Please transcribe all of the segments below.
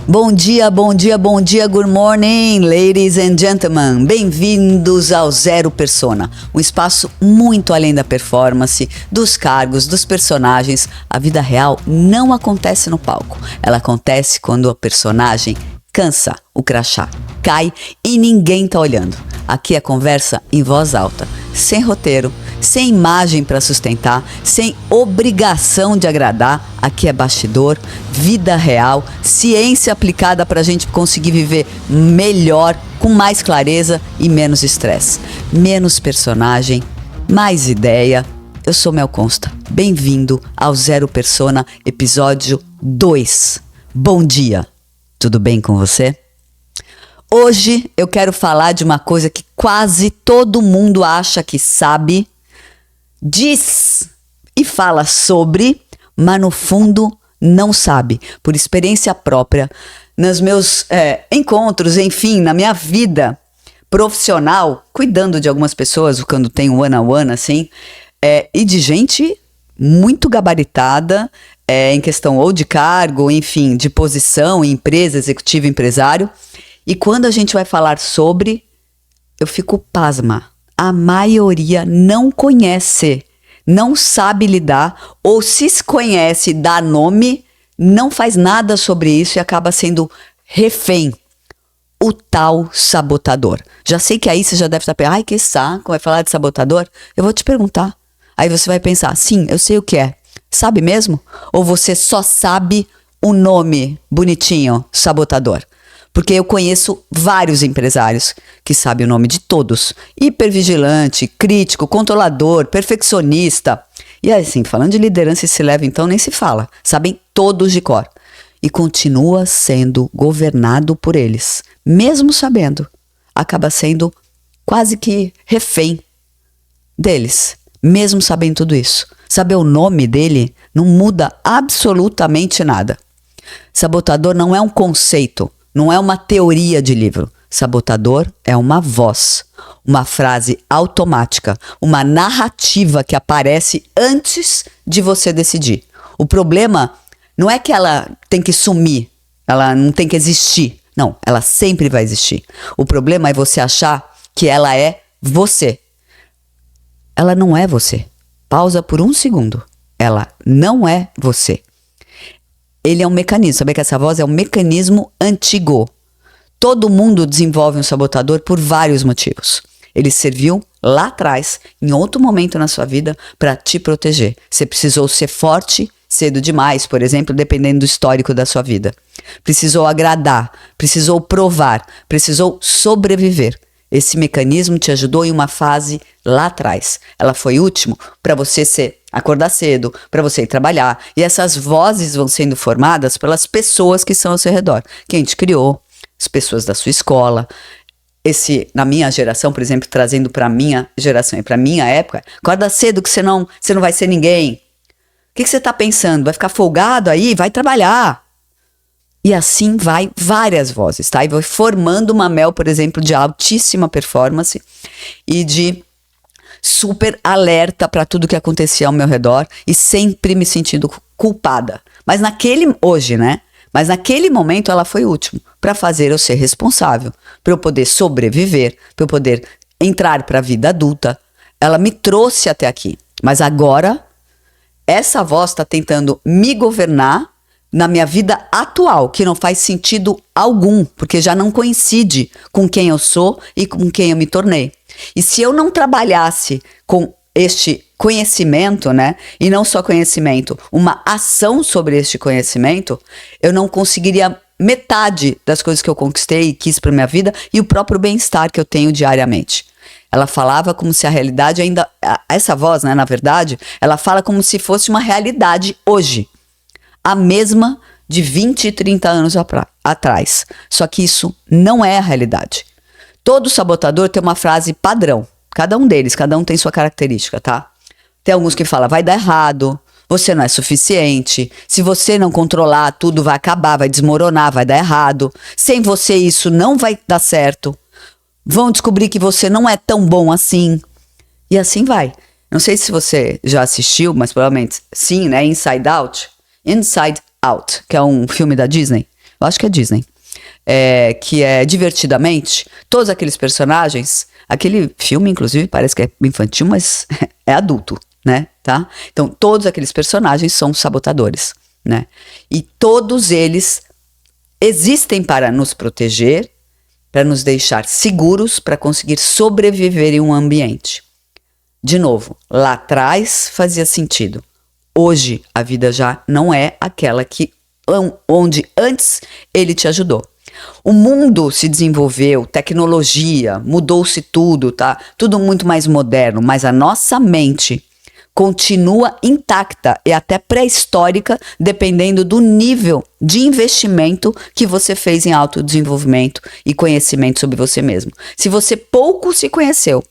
Bom dia, bom dia, bom dia, good morning, ladies and gentlemen. Bem-vindos ao Zero Persona, um espaço muito além da performance, dos cargos, dos personagens. A vida real não acontece no palco, ela acontece quando a personagem cansa, o crachá cai e ninguém tá olhando. Aqui é conversa em voz alta, sem roteiro, sem imagem para sustentar, sem obrigação de agradar. Aqui é bastidor, vida real, ciência aplicada para a gente conseguir viver melhor, com mais clareza e menos estresse. Menos personagem, mais ideia. Eu sou Mel Consta. Bem-vindo ao Zero Persona, episódio 2. Bom dia, tudo bem com você? Hoje eu quero falar de uma coisa que quase todo mundo acha que sabe, diz e fala sobre, mas no fundo não sabe. Por experiência própria, nos meus encontros, enfim, na minha vida profissional, cuidando de algumas pessoas, quando tem um one-on-one assim, e de gente muito gabaritada, em questão ou de cargo, enfim, de posição, empresa, executivo, empresário. E quando a gente vai falar sobre, eu fico pasma. A maioria não conhece, não sabe lidar, ou se conhece, dá nome, não faz nada sobre isso e acaba sendo refém. O tal sabotador. Já sei que aí você já deve estar pensando, ai que saco, vai falar de sabotador? Eu vou te perguntar. Aí você vai pensar, sim, eu sei o que é. Sabe mesmo? Ou você só sabe o nome bonitinho, sabotador? Porque eu conheço vários empresários que sabem o nome de todos. Hipervigilante, crítico, controlador, perfeccionista. E assim, falando de liderança e se leva, então nem se fala. Sabem todos de cor. E continua sendo governado por eles. Mesmo sabendo, acaba sendo quase que refém deles. Mesmo sabendo tudo isso. Saber o nome dele não muda absolutamente nada. Sabotador não é um conceito. Não é uma teoria de livro. Sabotador é uma voz, uma frase automática, uma narrativa que aparece antes de você decidir. O problema não é que ela tem que sumir, ela não tem que existir. Não, ela sempre vai existir. O problema é você achar que ela é você. Ela não é você. Pausa por um segundo. Ela não é você. Ele é um mecanismo, sabe que essa voz é um mecanismo antigo. Todo mundo desenvolve um sabotador por vários motivos. Ele serviu lá atrás, em outro momento na sua vida, para te proteger. Você precisou ser forte cedo demais, por exemplo, dependendo do histórico da sua vida. Precisou agradar, precisou provar, precisou sobreviver. Esse mecanismo te ajudou em uma fase lá atrás. Ela foi útil para você acordar cedo, para você ir trabalhar. E essas vozes vão sendo formadas pelas pessoas que são ao seu redor. Quem te criou, as pessoas da sua escola. Na minha geração, por exemplo, trazendo para minha geração e para minha época, acorda cedo que você não vai ser ninguém. O que você está pensando? Vai ficar folgado aí? Vai trabalhar. E assim vai várias vozes, tá? E vai formando uma Mel, por exemplo, de altíssima performance e de super alerta para tudo que acontecia ao meu redor e sempre me sentindo culpada. Mas hoje, né? Mas naquele momento ela foi útil para fazer eu ser responsável, para eu poder sobreviver, para eu poder entrar para a vida adulta. Ela me trouxe até aqui. Mas agora, essa voz está tentando me governar na minha vida atual, que não faz sentido algum, porque já não coincide com quem eu sou e com quem eu me tornei. E se eu não trabalhasse com este conhecimento, né, e não só conhecimento, uma ação sobre este conhecimento, eu não conseguiria metade das coisas que eu conquistei e quis para minha vida e o próprio bem-estar que eu tenho diariamente. Ela falava como se a realidade ainda... Essa voz, né, na verdade, ela fala como se fosse uma realidade hoje. A mesma de 20 e 30 anos atrás. Só que isso não é a realidade. Todo sabotador tem uma frase padrão. Cada um deles, cada um tem sua característica, tá? Tem alguns que falam, vai dar errado, você não é suficiente, se você não controlar, tudo vai acabar, vai desmoronar, vai dar errado. Sem você isso não vai dar certo. Vão descobrir que você não é tão bom assim. E assim vai. Não sei se você já assistiu, mas provavelmente sim, né? Inside Out, que é um filme da Disney. eu acho que é Disney, que é Divertidamente, todos aqueles personagens, aquele filme inclusive parece que é infantil, mas é adulto, né, tá? Então todos aqueles personagens são sabotadores, né? E todos eles existem para nos proteger, para nos deixar seguros, para conseguir sobreviver em um ambiente. De novo, lá atrás fazia sentido. Hoje a vida já não é aquela onde antes ele te ajudou. O mundo se desenvolveu, tecnologia, mudou-se tudo, tá? Tudo muito mais moderno, mas a nossa mente continua intacta e até pré-histórica, dependendo do nível de investimento que você fez em autodesenvolvimento e conhecimento sobre você mesmo. Se você pouco se conheceu,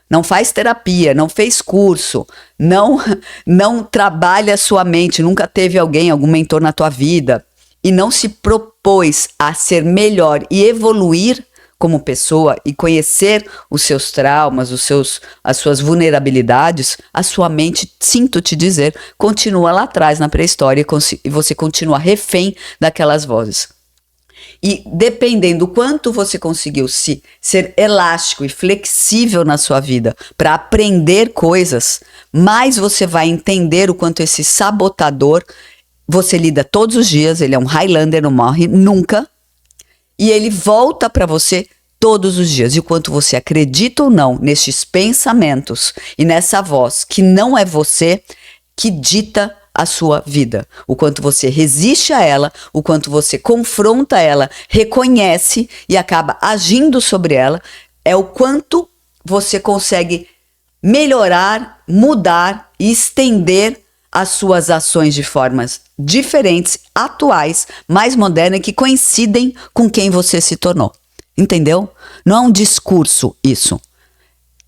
não faz terapia, não fez curso, não trabalha a sua mente, nunca teve algum mentor na tua vida e não se propôs a ser melhor e evoluir como pessoa e conhecer os seus traumas, as suas vulnerabilidades, a sua mente, sinto te dizer, continua lá atrás na pré-história e você continua refém daquelas vozes. E dependendo do quanto você conseguiu ser elástico e flexível na sua vida para aprender coisas, mais você vai entender o quanto esse sabotador, você lida todos os dias, ele é um Highlander, não morre nunca, e ele volta para você todos os dias. E o quanto você acredita ou não nestes pensamentos e nessa voz que não é você, que dita a sua vida. O quanto você resiste a ela, o quanto você confronta ela, reconhece e acaba agindo sobre ela, é o quanto você consegue melhorar, mudar e estender as suas ações de formas diferentes, atuais, mais modernas, que coincidem com quem você se tornou. Entendeu? Não é um discurso isso.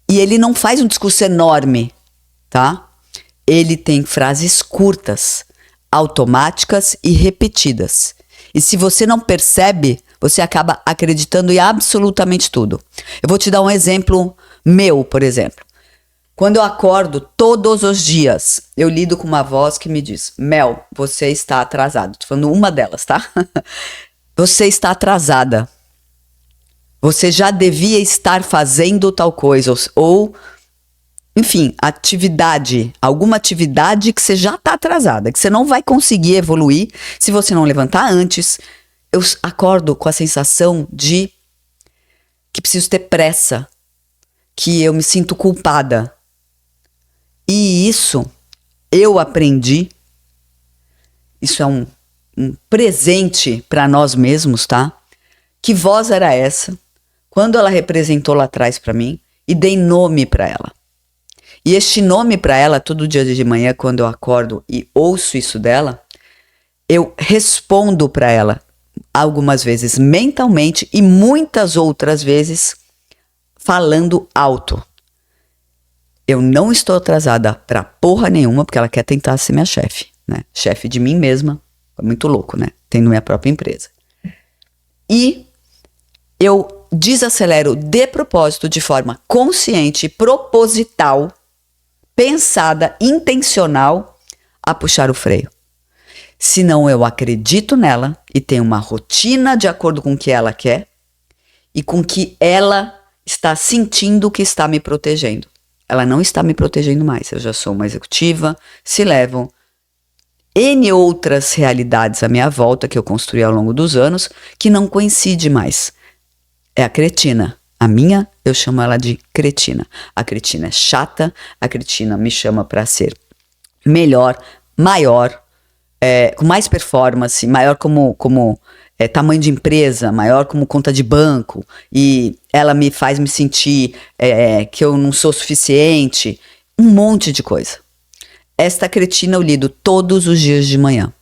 E ele não faz um discurso enorme, tá? Ele tem frases curtas, automáticas e repetidas. E se você não percebe, você acaba acreditando em absolutamente tudo. Eu vou te dar um exemplo meu, por exemplo. Quando eu acordo todos os dias, eu lido com uma voz que me diz: Mel, você está atrasado. Tô falando uma delas, tá? Você está atrasada. Você já devia estar fazendo tal coisa. Ou enfim, alguma atividade que você já está atrasada, que você não vai conseguir evoluir se você não levantar antes. Eu acordo com a sensação de que preciso ter pressa, que eu me sinto culpada. E isso eu aprendi, isso é um presente para nós mesmos, tá? Que voz era essa? Quando ela representou lá atrás para mim e dei nome para ela. E este nome para ela, todo dia de manhã, quando eu acordo e ouço isso dela, eu respondo para ela algumas vezes mentalmente e muitas outras vezes falando alto. Eu não estou atrasada pra porra nenhuma, porque ela quer tentar ser minha chefe, né? Chefe de mim mesma. É muito louco, né? Tendo minha própria empresa. E eu desacelero de propósito, de forma consciente, proposital, pensada, intencional, a puxar o freio. Senão eu acredito nela e tenho uma rotina de acordo com o que ela quer e com que ela está sentindo que está me protegendo. Ela não está me protegendo mais. Eu já sou uma executiva, se levam N outras realidades à minha volta que eu construí ao longo dos anos que não coincide mais. É a cretina. A minha, eu chamo ela de cretina. A cretina é chata, a cretina me chama para ser melhor, maior, com mais performance, maior como tamanho de empresa, maior como conta de banco, e ela me faz me sentir que eu não sou suficiente, um monte de coisa. Esta cretina eu lido todos os dias de manhã.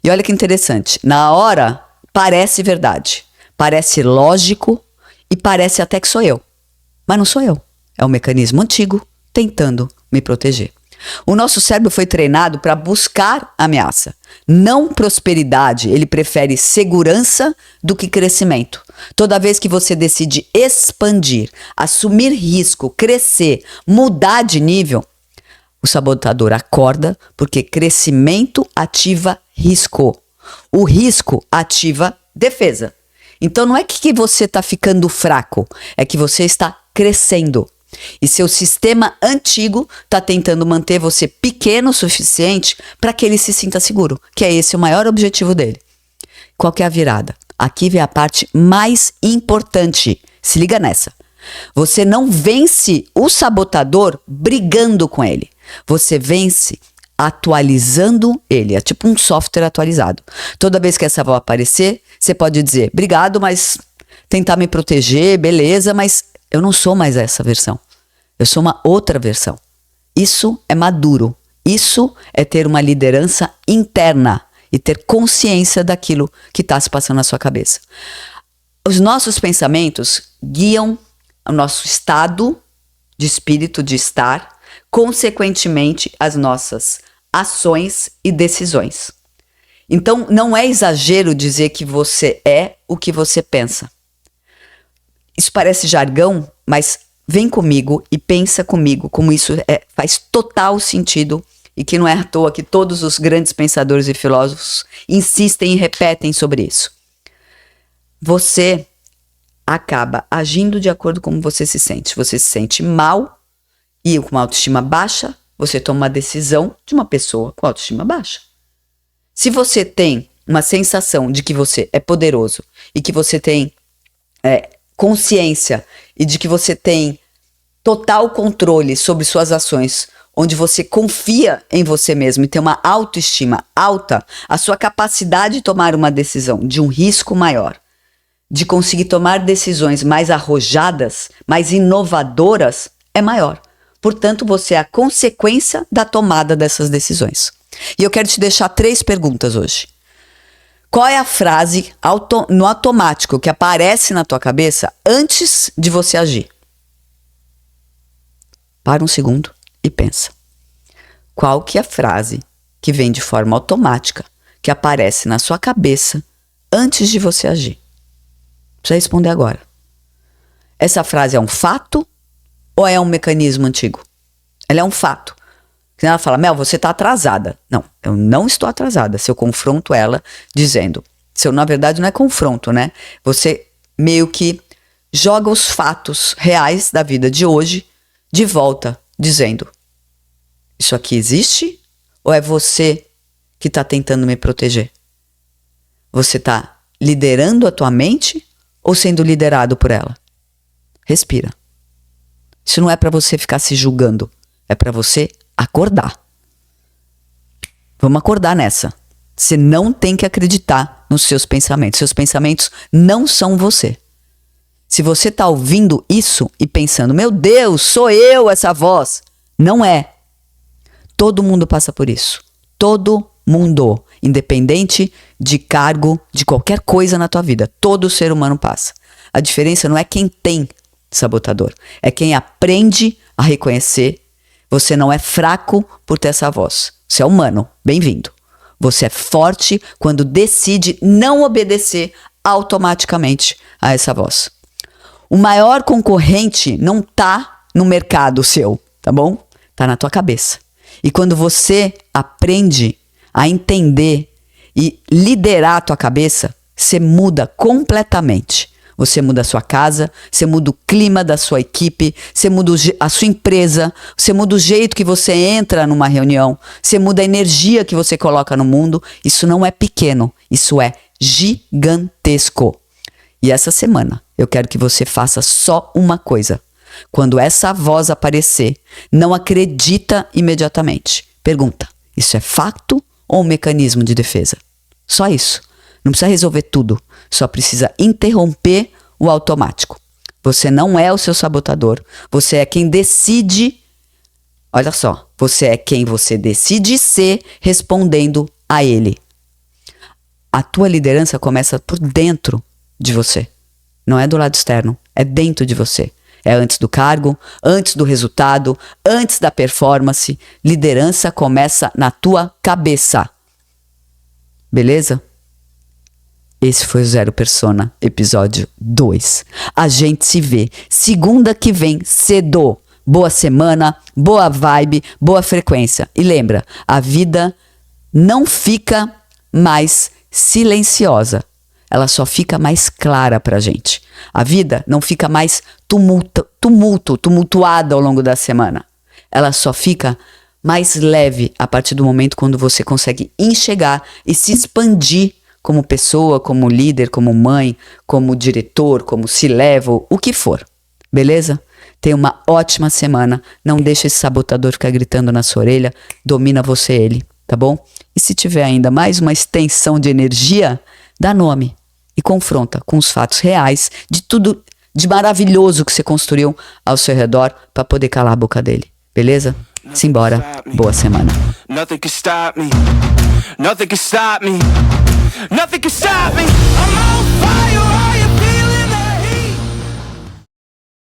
E olha que interessante, na hora parece verdade, parece lógico e parece até que sou eu, mas não sou eu. É um mecanismo antigo tentando me proteger. O nosso cérebro foi treinado para buscar ameaça, não prosperidade. Ele prefere segurança do que crescimento. Toda vez que você decide expandir, assumir risco, crescer, mudar de nível, o sabotador acorda, porque crescimento ativa risco. O risco ativa defesa. Então não é que você está ficando fraco, é que você está crescendo. E seu sistema antigo está tentando manter você pequeno o suficiente para que ele se sinta seguro, que é esse o maior objetivo dele. Qual que é a virada? Aqui vem a parte mais importante. Se liga nessa. Você não vence o sabotador brigando com ele. Você vence atualizando ele. É tipo um software atualizado. Toda vez que essa voz aparecer, você pode dizer, obrigado, mas tentar me proteger, beleza, mas eu não sou mais essa versão. Eu sou uma outra versão. Isso é maduro. Isso é ter uma liderança interna e ter consciência daquilo que está se passando na sua cabeça. Os nossos pensamentos guiam o nosso estado de espírito, de estar, consequentemente, as nossas ações e decisões. Então, não é exagero dizer que você é o que você pensa. Isso parece jargão, mas vem comigo e pensa comigo como isso faz total sentido e que não é à toa que todos os grandes pensadores e filósofos insistem e repetem sobre isso. Você acaba agindo de acordo com como você se sente. Se você se sente mal e com uma autoestima baixa, você toma uma decisão de uma pessoa com autoestima baixa. Se você tem uma sensação de que você é poderoso e que você tem consciência e de que você tem total controle sobre suas ações, onde você confia em você mesmo e tem uma autoestima alta, a sua capacidade de tomar uma decisão de um risco maior, de conseguir tomar decisões mais arrojadas, mais inovadoras, é maior. Portanto, você é a consequência da tomada dessas decisões. E eu quero te deixar 3 perguntas hoje. Qual é a frase no automático que aparece na tua cabeça antes de você agir? Para um segundo e pensa. Qual que é a frase que vem de forma automática, que aparece na sua cabeça antes de você agir? Precisa responder agora. Essa frase é um fato ou é um mecanismo antigo? Ela é um fato. Ela fala, Mel, você está atrasada. Não, eu não estou atrasada. Se eu confronto ela dizendo, na verdade não é confronto, né? Você meio que joga os fatos reais da vida de hoje de volta, dizendo, isso aqui existe ou é você que está tentando me proteger? Você está liderando a tua mente ou sendo liderado por ela? Respira. Isso não é para você ficar se julgando, é para você acordar. Vamos acordar nessa. Você não tem que acreditar nos seus pensamentos. Seus pensamentos não são você. Se você está ouvindo isso e pensando, meu Deus, sou eu essa voz. Não é. Todo mundo passa por isso. Todo mundo. Independente de cargo, de qualquer coisa na tua vida. Todo ser humano passa. A diferença não é quem tem sabotador. É quem aprende a reconhecer. Você não é fraco por ter essa voz. Você é humano. Bem-vindo. Você é forte quando decide não obedecer automaticamente a essa voz. O maior concorrente não tá no mercado seu, tá bom? Tá na tua cabeça. E quando você aprende a entender e liderar a tua cabeça, você muda completamente. Você muda a sua casa, você muda o clima da sua equipe, você muda a sua empresa, você muda o jeito que você entra numa reunião, você muda a energia que você coloca no mundo. Isso não é pequeno, isso é gigantesco. E essa semana eu quero que você faça só uma coisa. Quando essa voz aparecer, não acredita imediatamente. Pergunta, isso é fato ou um mecanismo de defesa? Só isso. Não precisa resolver tudo. Só precisa interromper o automático. Você não é o seu sabotador. Você é quem decide. Olha só. Você é quem você decide ser respondendo a ele. A tua liderança começa por dentro de você. Não é do lado externo. É dentro de você. É antes do cargo, antes do resultado, antes da performance. Liderança começa na tua cabeça. Beleza? Esse foi o Zero Persona, episódio 2. A gente se vê segunda que vem cedo. Boa semana, boa vibe, boa frequência. E lembra, a vida não fica mais silenciosa. Ela só fica mais clara pra gente. A vida não fica mais tumultuada ao longo da semana. Ela só fica mais leve a partir do momento quando você consegue enxergar e se expandir como pessoa, como líder, como mãe, como diretor, como C-level, o que for. Beleza? Tenha uma ótima semana. Não deixe esse sabotador ficar gritando na sua orelha. Domina você ele, tá bom? E se tiver ainda mais uma extensão de energia, dá nome e confronta com os fatos reais de tudo de maravilhoso que você construiu ao seu redor para poder calar a boca dele. Beleza? Simbora. Boa semana. Nothing can stop me. Nothing can stop me. Nothing can stop me. I'm on fire.